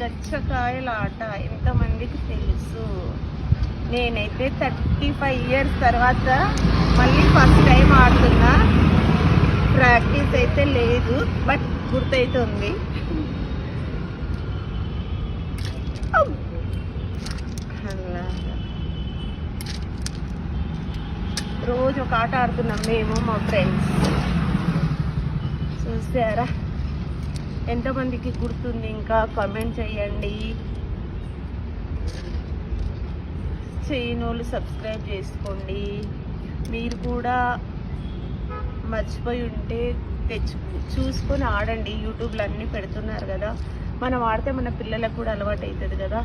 గచ్చకాయల ఆట ఎంతమందికి తెలుసు? నేనైతే 35 years తర్వాత మళ్ళీ ఫస్ట్ టైం ఆడుతున్నా. ప్రాక్టీస్ అయితే లేదు, బట్ గుర్తయితే ఉంది. రోజు ఒక ఆట ఆడుతున్నాం మేము మా ఫ్రెండ్స్. చూసారా ఎంతమందికి గుర్తుంది? ఇంకా కామెంట్ చేయండి. చేయనోళ్ళు సబ్స్క్రైబ్ చేసుకోండి. మీరు కూడా మర్చిపోయి ఉంటే చూసుకొని ఆడండి. యూట్యూబ్లో అన్నీ పెడుతున్నారు కదా, మనం ఆడితే మన పిల్లలకు కూడా అలవాటు అవుతుంది కదా.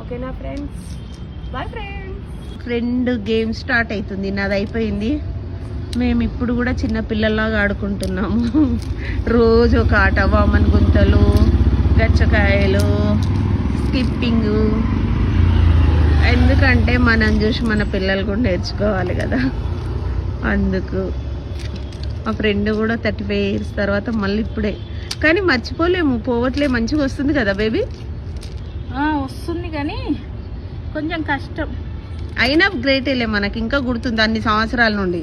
ఓకేనా friends? Boy friends. Friend game start అవుతుంది. నాది అయిపోయింది. మేము ఇప్పుడు కూడా చిన్న పిల్లల్లాగా ఆడుకుంటున్నాము. రోజు ఒక ఆట, వామన్ గుంతలు, గచ్చకాయలు, స్కిప్పింగ్. ఎందుకంటే మనం చూసి మన పిల్లలు కూడా నేర్చుకోవాలి కదా, అందుకు. మా ఫ్రెండ్ కూడా 35 years తర్వాత మళ్ళీ ఇప్పుడే, కానీ మర్చిపోలేము, పోవట్లే. మంచిగా వస్తుంది కదా బేబీ? వస్తుంది కానీ కొంచెం కష్టం. అయినా గ్రేటేలే, మనకి ఇంకా గుర్తుంది అన్ని సంవత్సరాల నుండి.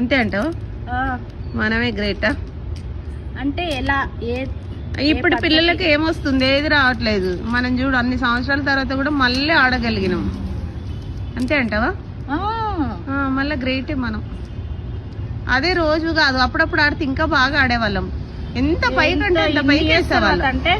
అంతే అంటావు? మనమే గ్రేటా? అంటే ఎలా? ఇప్పుడు పిల్లలకి ఏమొస్తుంది? ఏది రావట్లేదు. మనం చూడు అన్ని సంవత్సరాల తర్వాత కూడా మళ్ళీ ఆడగలిగినాం. అంతే అంటావా? మళ్ళీ గ్రేటే మనం. అదే రోజు కాదు, అప్పుడప్పుడు ఆడితే ఇంకా బాగా ఆడేవాళ్ళం. ఎంత పైకి అంటే అంత పైకి వేసేవాళ్ళం. అంటే